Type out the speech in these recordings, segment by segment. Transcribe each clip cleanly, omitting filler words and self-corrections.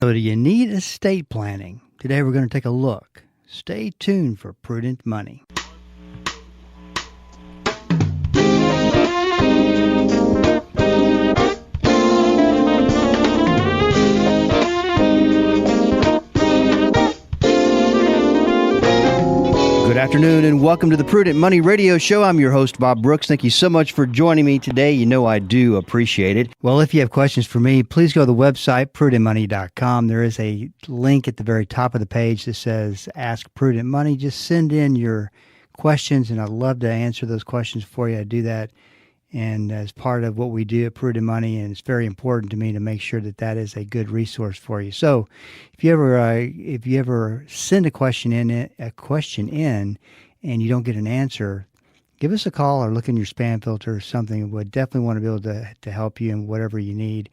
So, do you need estate planning? Today we're going to take a look. Stay tuned for Prudent Money. Good afternoon and welcome to the Prudent Money Radio Show. I'm your host, Bob Brooks. Thank you so much for joining me today. You know I do appreciate it. Well, if you have questions for me, please go to the website, prudentmoney.com. There is a link at the very top of the page that says Ask Prudent Money. Just send in your questions and I'd love to answer those questions for you. I do that and as part of what we do at Prudent Money, and it's very important to me to make sure that that is a good resource for you. So, if you ever send a question in, and you don't get an answer, give us a call or look in your spam filter or something. We'd definitely want to be able to help you in whatever you need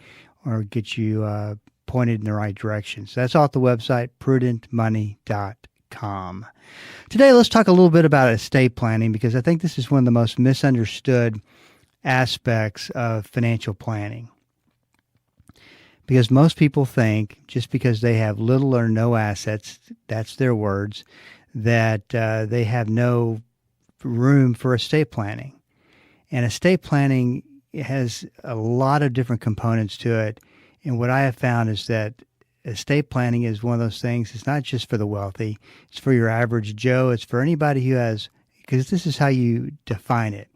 or get you pointed in the right direction. So that's off the website, prudentmoney.com. Today, let's talk a little bit about estate planning because I think this is one of the most misunderstood aspects of financial planning. Because most people think just because they have little or no assets, that's their words, that they have no room for estate planning. And estate planning has a lot of different components to it. And what I have found is that estate planning is one of those things, it's not just for the wealthy, it's for your average Joe, it's for anybody who has, because this is how you define it.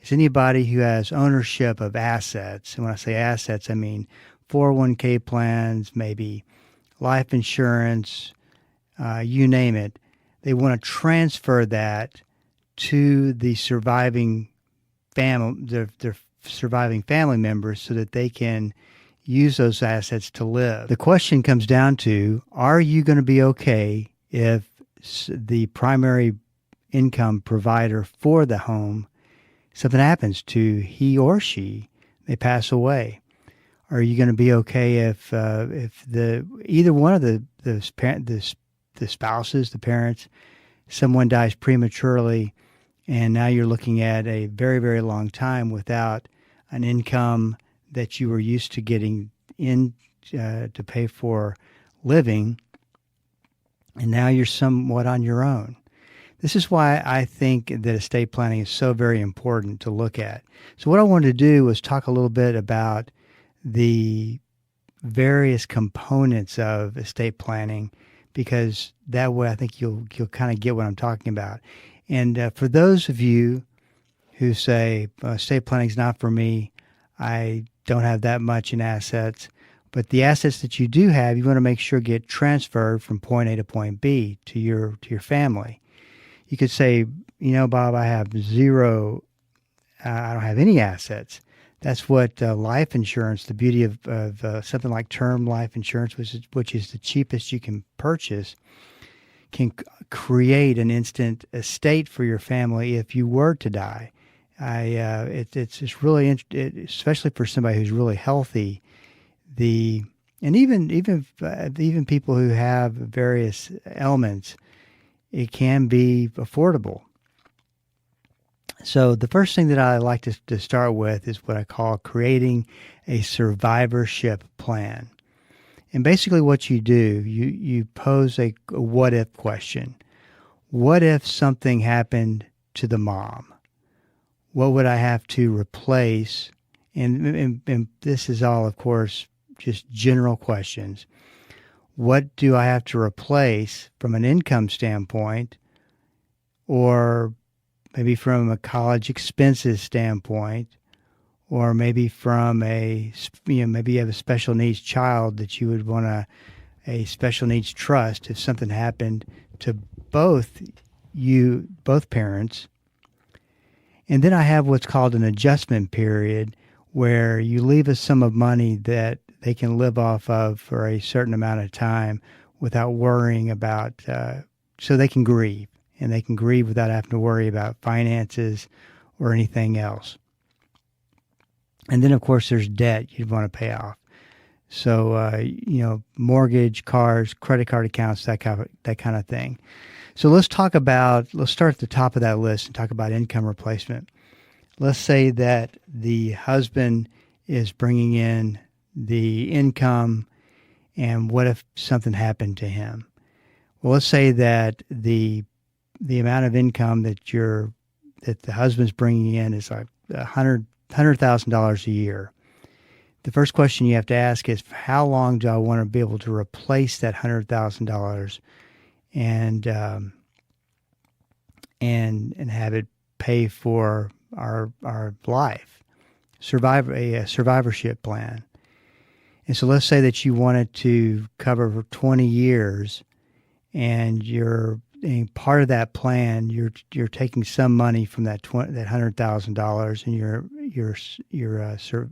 It's anybody who has ownership of assets. And when I say assets, I mean 401k plans, maybe life insurance, you name it. They want to transfer that to the surviving their surviving family members so that they can use those assets to live. The question comes down to, are you going to be okay if the primary income provider for the home, something happens to he or she, they pass away? Are you going to be okay if either one of the spouses, the parents, someone dies prematurely, and now you're looking at a very, very long time without an income that you were used to getting in to pay for living, and now you're somewhat on your own? This is why I think that estate planning is so very important to look at. So what I wanted to do was talk a little bit about the various components of estate planning, because that way I think you'll kind of get what I'm talking about. And for those of you who say estate planning is not for me, I don't have that much in assets, but the assets that you do have, you want to make sure get transferred from point A to point B to your family. You could say, Bob, I have zero, I don't have any assets. That's what life insurance, the beauty of something like term life insurance, which is the cheapest you can purchase, can create an instant estate for your family if you were to die. It's just really, especially for somebody who's really healthy, and even people who have various ailments, it can be affordable. So the first thing that I like to start with is what I call creating a survivorship plan. And basically what you do, you pose a what-if question. What if something happened to the mom? What would I have to replace? And this is all, of course, just general questions. What do I have to replace from an income standpoint, or maybe from a college expenses standpoint, or maybe from maybe you have a special needs child that you would want a special needs trust if something happened to both parents. And then I have what's called an adjustment period, where you leave a sum of money that they can live off of for a certain amount of time without worrying about, so they can grieve. And they can grieve without having to worry about finances or anything else. And then, of course, there's debt you'd want to pay off. So, mortgage, cars, credit card accounts, that kind of thing. So let's start at the top of that list and talk about income replacement. Let's say that the husband is bringing in the income And what if something happened to him? Well, let's say that the amount of income that the husband's bringing in is like $100,000 a year. The first question you have to ask is, how long do I want to be able to replace that $100,000 and have it pay for our life, a survivorship plan. And so let's say that you wanted to cover for 20 years, and part of that plan, you're taking some money from that $100,000, and you're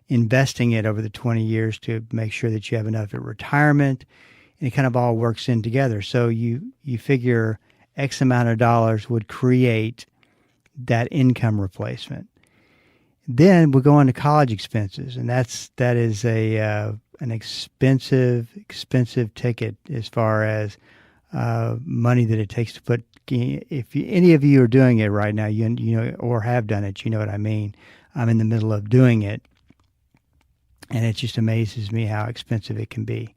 investing it over the 20 years to make sure that you have enough at retirement, and it kind of all works in together. So you figure X amount of dollars would create that income replacement. Then we'll go on to college expenses, and that is an expensive ticket as far as money that it takes to put. If any of you are doing it right now, you know, or have done it, you know what I mean. I'm in the middle of doing it, and it just amazes me how expensive it can be.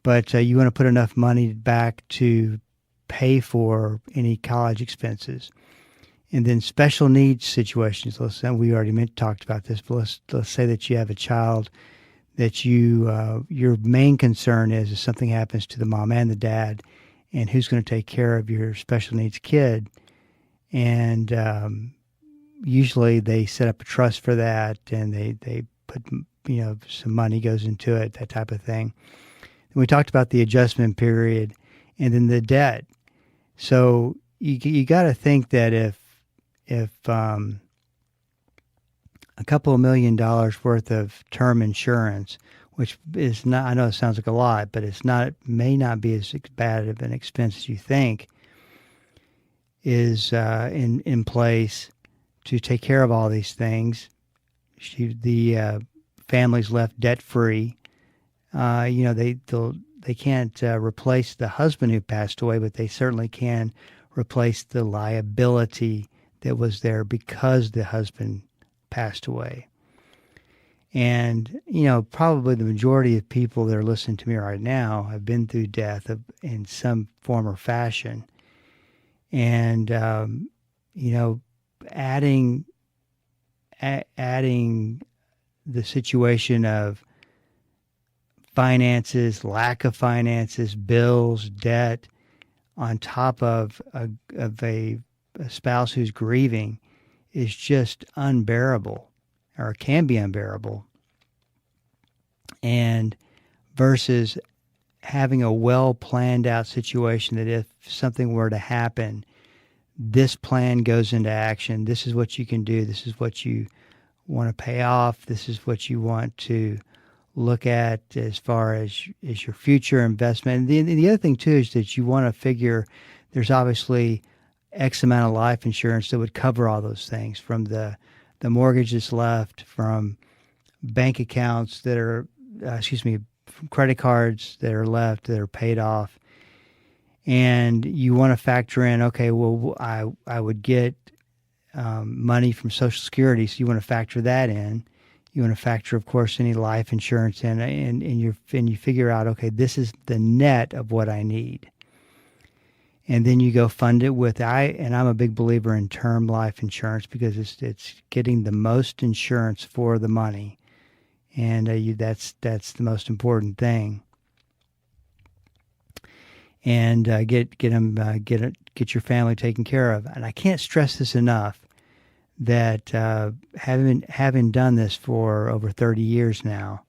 But you want to put enough money back to pay for any college expenses. And then special needs situations. We already talked about this, but let's say that you have a child that your main concern is if something happens to the mom and the dad, and who's going to take care of your special needs kid. And usually they set up a trust for that, and they put, you know, some money goes into it, that type of thing. And we talked about the adjustment period, and then the debt. So you got to think that if a couple of $1 million worth of term insurance, which is not, I know it sounds like a lot, but it may not be as bad of an expense as you think, is in place to take care of all these things. The family's left debt free. You know, they can't replace the husband who passed away, but they certainly can replace the liability that was there because the husband passed away. And, you know, probably the majority of people that are listening to me right now have been through death in some form or fashion. And, you know, adding the situation of finances, lack of finances, bills, debt, on top of a spouse who's grieving is just unbearable, or can be unbearable. And versus having a well planned out situation that if something were to happen, this plan goes into action. This is what you can do. This is what you want to pay off. This is what you want to look at as far as your future investment. And the other thing too is that you want to figure there's obviously X amount of life insurance that would cover all those things, from the mortgage that's left, from bank accounts that are, from credit cards that are left, that are paid off. And you want to factor in, okay, well, I would get money from Social Security, so you want to factor that in. You want to factor, of course, any life insurance in, and you figure out, okay, this is the net of what I need. And then you go fund it with, I'm a big believer in term life insurance because it's getting the most insurance for the money, and that's the most important thing. And get your family taken care of. And I can't stress this enough, that having done this for over 30 years now,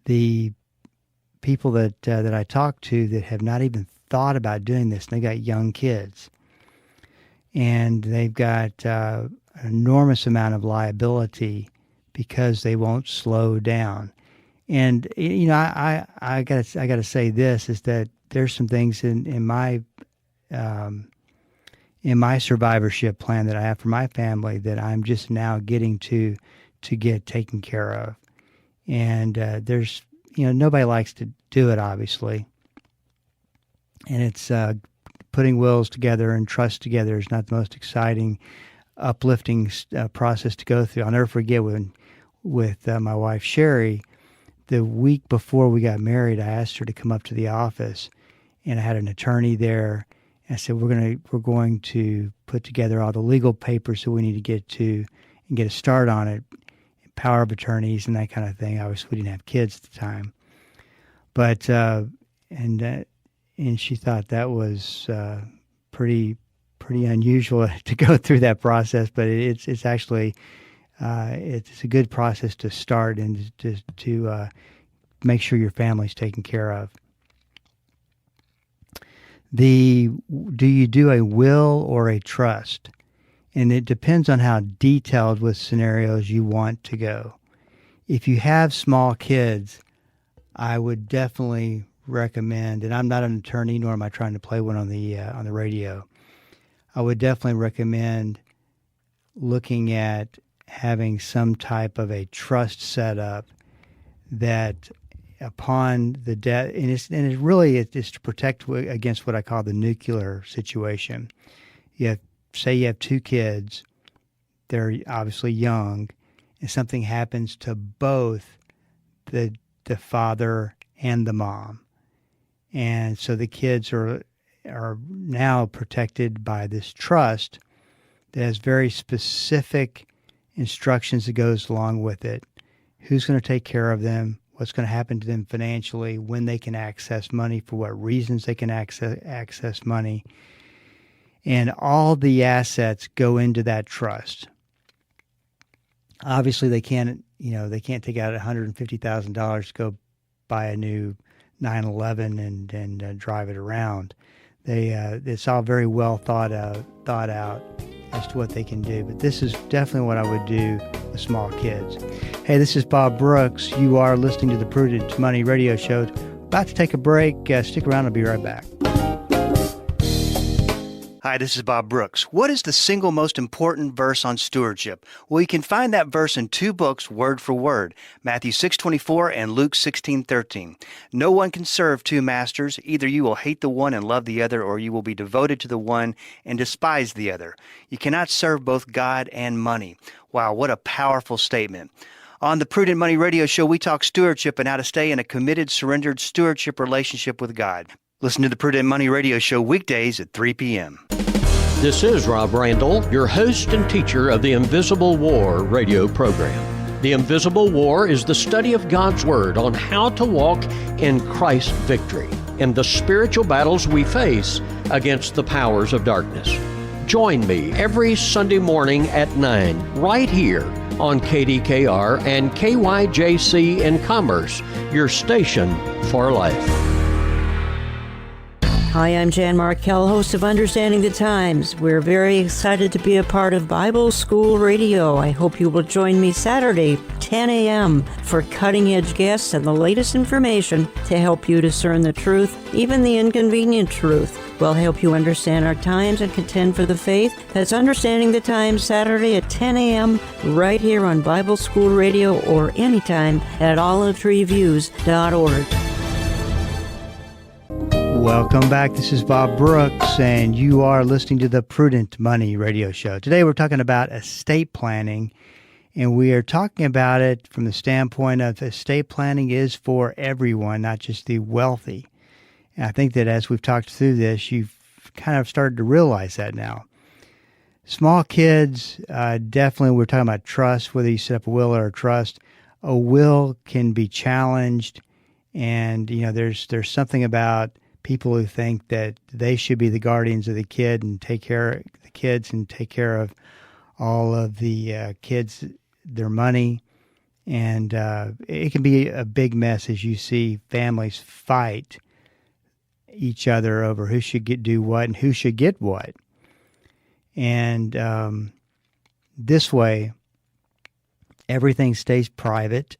the people that I talk to that have not even thought about doing this, and they got young kids, and they've got an enormous amount of liability because they won't slow down. And you know, I gotta say this is that there's some things in my survivorship plan that I have for my family that I'm just now getting to get taken care of. And there's, you know, nobody likes to do it, obviously. And it's putting wills together and trust together is not the most exciting, uplifting process to go through. I'll never forget when with my wife Sherry, the week before we got married, I asked her to come up to the office, and I had an attorney there. And I said, we're going to put together all the legal papers that we need to get to and get a start on it, power of attorneys and that kind of thing. Obviously, we didn't have kids at the time, but and she thought that was pretty unusual to go through that process. But it's actually it's a good process to start and to make sure your family's taken care of. Do you do a will or a trust? And it depends on how detailed with scenarios you want to go. If you have small kids, I would definitely recommend, and I'm not an attorney, nor am I trying to play one on the radio. I would definitely recommend looking at having some type of a trust set up that upon the death, and it's to protect against what I call the nuclear situation. Say you have two kids, they're obviously young, and something happens to both the father and the mom. And so the kids are now protected by this trust that has very specific instructions that goes along with it. Who's going to take care of them? What's going to happen to them financially? When they can access money? For what reasons they can access money? And all the assets go into that trust. Obviously, they can't take out $150,000 to go buy a new 911 and drive it around. It's all very well thought out as to what they can do. But this is definitely what I would do with small kids. Hey, this is Bob Brooks. You are listening to the Prudent Money Radio Show. About to take a break. Stick around. I'll be right back. Hi, this is Bob Brooks. What is the single most important verse on stewardship? Well, you can find that verse in two books, word for word, Matthew 6:24 and Luke 16:13. No one can serve two masters. Either you will hate the one and love the other, or you will be devoted to the one and despise the other. You cannot serve both God and money. Wow, what a powerful statement. On the Prudent Money Radio Show, we talk stewardship and how to stay in a committed, surrendered stewardship relationship with God. Listen to the Prudent Money Radio Show weekdays at 3 p.m. This is Rob Randall, your host and teacher of the Invisible War radio program. The Invisible War is the study of God's Word on how to walk in Christ's victory in the spiritual battles we face against the powers of darkness. Join me every Sunday morning at 9 right here on KDKR and KYJC in Commerce, your station for life. Hi, I'm Jan Markell, host of Understanding the Times. We're very excited to be a part of Bible School Radio. I hope you will join me Saturday, 10 a.m. for cutting-edge guests and the latest information to help you discern the truth, even the inconvenient truth. We'll help you understand our times and contend for the faith. That's Understanding the Times, Saturday at 10 a.m. right here on Bible School Radio or anytime at olivetreeviews.org. Welcome back. This is Bob Brooks, and you are listening to the Prudent Money Radio Show. Today we're talking about estate planning, and we are talking about it from the standpoint of estate planning is for everyone, not just the wealthy. And I think that as we've talked through this, you've kind of started to realize that now. Small kids, definitely we're talking about trust, whether you set up a will or a trust. A will can be challenged, and there's something about people who think that they should be the guardians of the kid and take care of the kids and take care of all of the kids, their money. And it can be a big mess as you see families fight each other over who should do what and who should get what. And this way, everything stays private.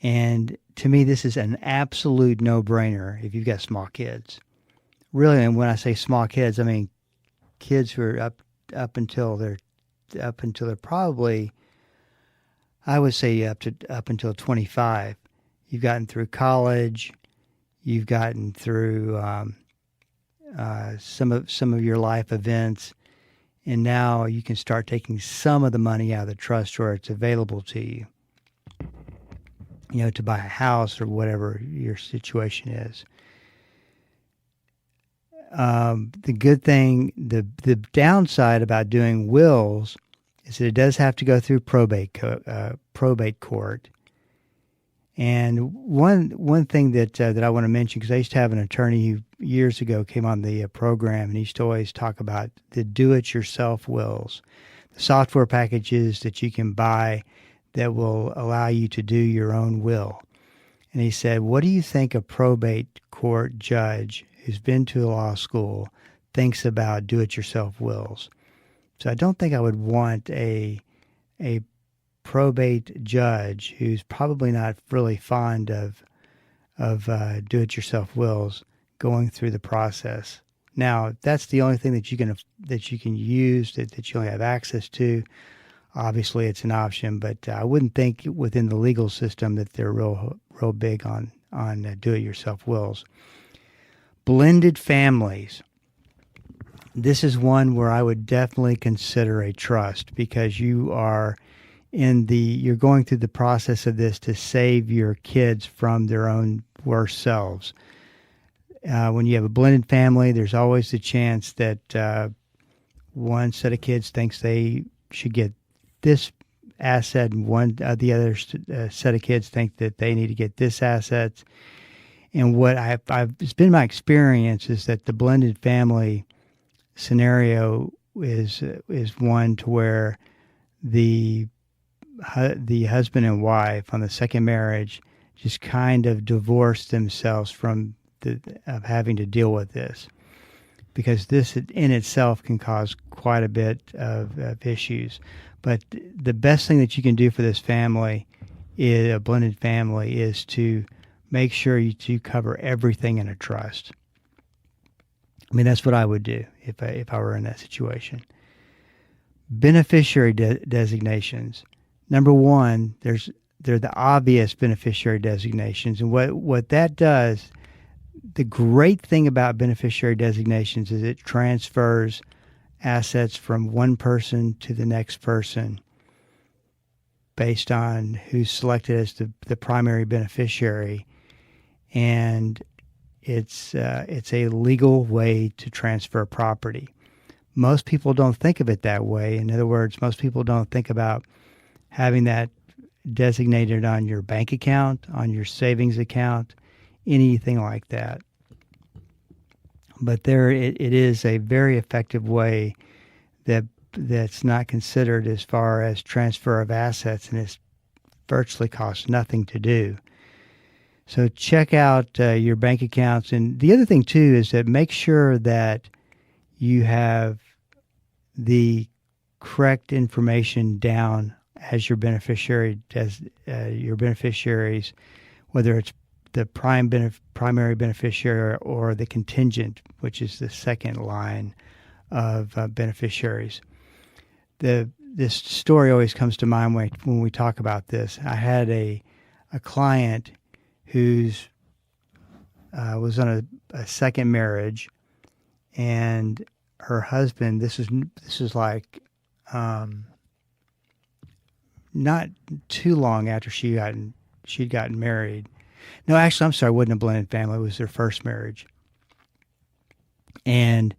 And to me, this is an absolute no-brainer if you've got small kids. Really, and when I say small kids, I mean kids who are up until they're probably, I would say up until 25. You've gotten through college, you've gotten through some of your life events, and now you can start taking some of the money out of the trust where it's available to you. to buy a house or whatever your situation is. The good thing, the downside about doing wills is that it does have to go through probate court. And one thing that I want to mention, because I used to have an attorney who years ago came on the program, and he used to always talk about the do-it-yourself wills, the software packages that you can buy that will allow you to do your own will. And he said, what do you think a probate court judge who's been to law school thinks about do-it-yourself wills? So I don't think I would want a probate judge who's probably not really fond of do-it-yourself wills going through the process. Now, that's the only thing that you can use, that you only have access to. Obviously, it's an option, but I wouldn't think within the legal system that they're real big on do-it-yourself wills. Blended families. This is one where I would definitely consider a trust, because you're going through the process of this to save your kids from their own worst selves. When you have a blended family, there's always the chance that one set of kids thinks they should get this asset, and the other set of kids think that they need to get this asset. And what it's been my experience is that the blended family scenario is one to where the husband and wife on the second marriage just kind of divorced themselves from of having to deal with this, because this in itself can cause quite a bit of issues. But the best thing that you can do for this family, a blended family, is to make sure you cover everything in a trust. I mean, that's what I would do if I were in that situation. Beneficiary designations. Number one, they're the obvious beneficiary designations, and what that does. The great thing about beneficiary designations is it transfers assets from one person to the next person based on who's selected as the primary beneficiary, and it's a legal way to transfer property. Most people don't think of it that way. In other words, most people don't think about having that designated on your bank account, on your savings account, anything like that. But it is a very effective way that's not considered as far as transfer of assets, and it virtually costs nothing to do. So check out your bank accounts. And the other thing too is that make sure that you have the correct information down as your beneficiaries, whether it's the primary beneficiary or the contingent, which is the second line of beneficiaries. This story always comes to mind when we talk about this. I had a client who's was on a second marriage, and her husband. This is like not too long after she'd gotten married. No, actually, I'm sorry, it wasn't a blended family. It was their first marriage. And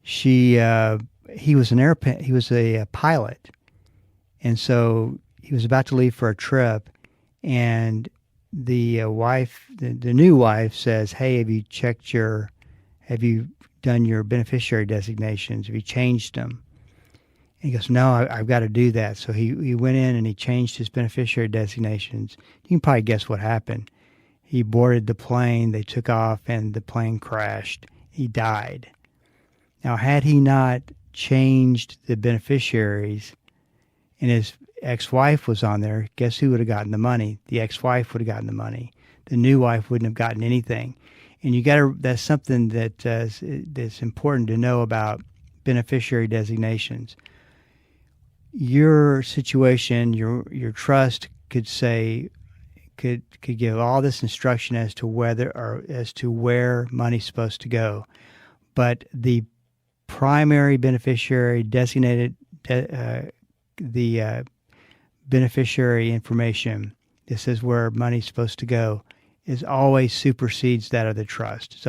he was a pilot. And so he was about to leave for a trip, and the new wife says, "Hey, have you done your beneficiary designations? Have you changed them?" And he goes, "No, I've got to do that." So he went in and he changed his beneficiary designations. You can probably guess what happened. He boarded the plane, they took off, and the plane crashed. He died. Now, had he not changed the beneficiaries and his ex-wife was on there, guess who would have gotten the money? The ex-wife would have gotten the money. The new wife wouldn't have gotten anything. And that's something that's important to know about beneficiary designations. Your situation, your trust could give all this instruction as to where money's supposed to go, but the primary beneficiary designated the beneficiary information this is where money's supposed to go, is always supersedes that of the trust. It's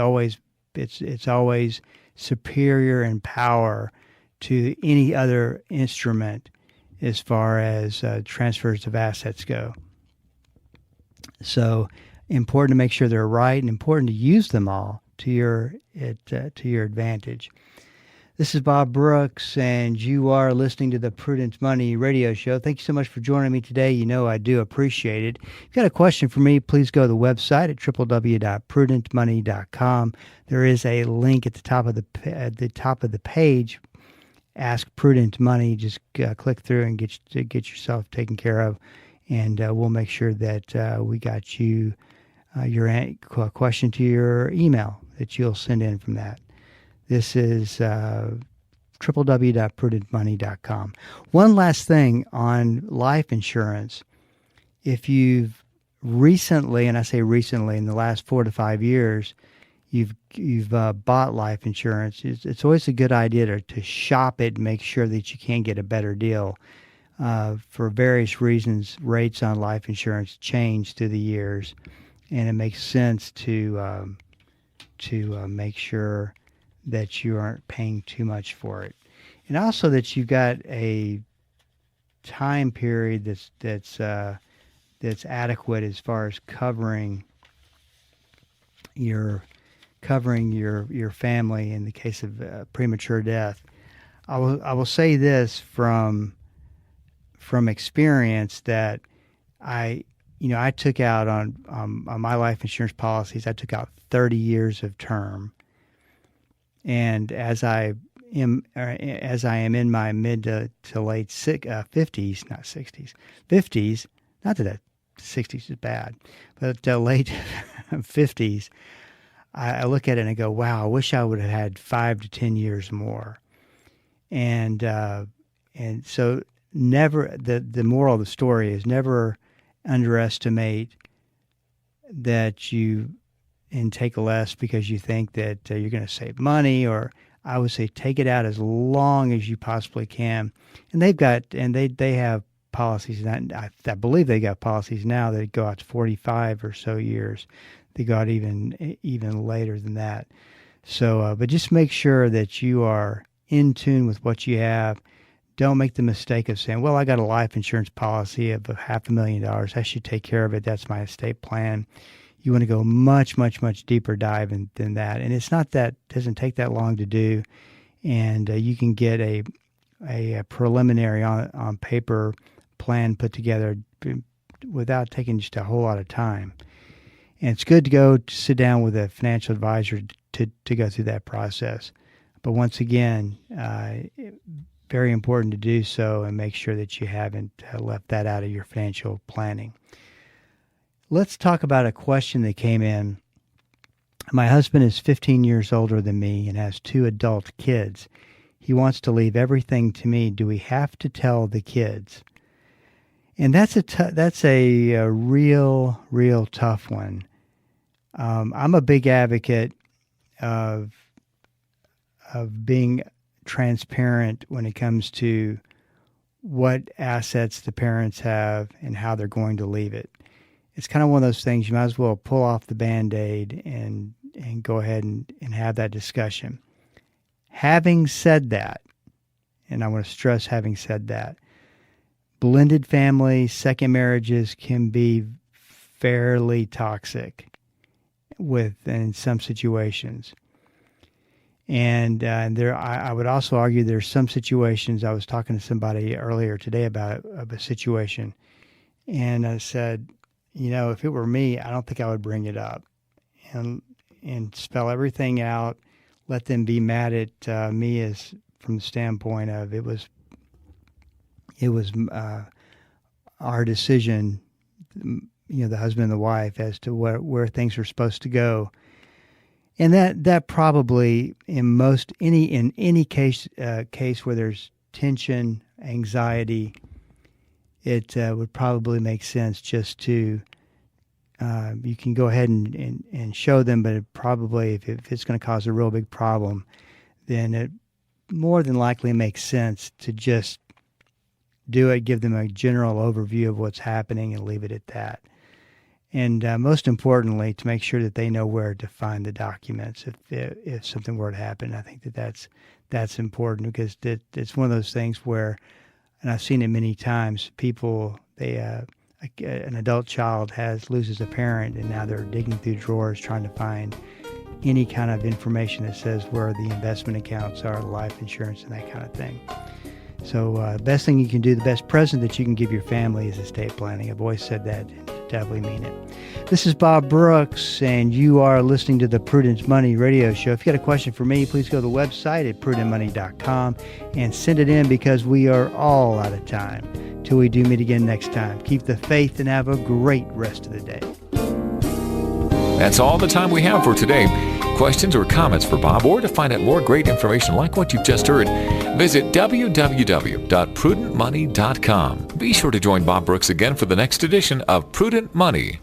always superior in power to any other instrument as far as transfers of assets go. So important to make sure they're right, and important to use them all to your advantage. This is Bob Brooks, and you are listening to the Prudent Money Radio Show. Thank you so much for joining me today. You know I do appreciate it. If you've got a question for me, please go to the website at www.prudentmoney.com. There is a link at the top of the page. Ask Prudent Money. Just click through and get yourself taken care of, and we'll make sure that we got you your question to your email that you'll send in from that. This is www.prudentmoney.com. One last thing on life insurance. If you've recently, and I say recently, in the last 4 to 5 years, you've bought life insurance, it's always a good idea to shop it and make sure that you can get a better deal. For various reasons, rates on life insurance change through the years, and it makes sense to make sure that you aren't paying too much for it, and also that you've got a time period that's adequate as far as covering your family in the case of premature death. I will say this from experience that I took out on my life insurance policies. I took out 30 years of term. And as I am in my mid to late 50s, not 60s, 50s, not that 60s is bad, but late 50s, I look at it and I go, wow, I wish I would have had 5 to 10 years more. And so never, the moral of the story is never underestimate that you and take less because you think that you're going to save money, or I would say take it out as long as you possibly can. And they have policies, and I believe they got policies now that go out to 45 or so years. They go out even later than that. So, but just make sure that you are in tune with what you have. Don't make the mistake of saying, well, I got a life insurance policy of $500,000. I should take care of it. That's my estate plan. You want to go much, much, much deeper dive than that. And it's not that, doesn't take that long to do. And you can get a preliminary on paper plan put together without taking just a whole lot of time. And it's good to sit down with a financial advisor to go through that process. But once again, very important to do so and make sure that you haven't left that out of your financial planning. Let's talk about a question that came in. My husband is 15 years older than me and has 2 adult kids. He wants to leave everything to me. Do we have to tell the kids? And that's a real tough one. I'm a big advocate of being transparent when it comes to what assets the parents have and how they're going to leave it. It's kind of one of those things you might as well pull off the Band-Aid and go ahead and have that discussion. Having said that, and I want to stress having said that, blended families, second marriages can be fairly toxic in some situations. And I would also argue there's some situations. I was talking to somebody earlier today about a situation, and I said, if it were me, I don't think I would bring it up and spell everything out, let them be mad at me as from the standpoint of it was our decision, the husband and the wife, as to where things are supposed to go. And that probably in any case where there's tension, anxiety, it would probably make sense just to you can go ahead and show them, but it probably if it's going to cause a real big problem, then it more than likely makes sense to just do it, give them a general overview of what's happening, and leave it at that. And most importantly, to make sure that they know where to find the documents if something were to happen. I think that's important, because it's one of those things where, and I've seen it many times, people, an adult child loses a parent, and now they're digging through drawers trying to find any kind of information that says where the investment accounts are, life insurance, and that kind of thing. So the best thing you can do, the best present that you can give your family is estate planning. I've always said that, and definitely mean it. This is Bob Brooks, and you are listening to the Prudent Money Radio Show. If you got a question for me, please go to the website at prudentmoney.com and send it in, because we are all out of time. Till we do meet again next time, keep the faith and have a great rest of the day. That's all the time we have for today. Questions or comments for Bob, or to find out more great information like what you've just heard, visit www.prudentmoney.com. Be sure to join Bob Brooks again for the next edition of Prudent Money.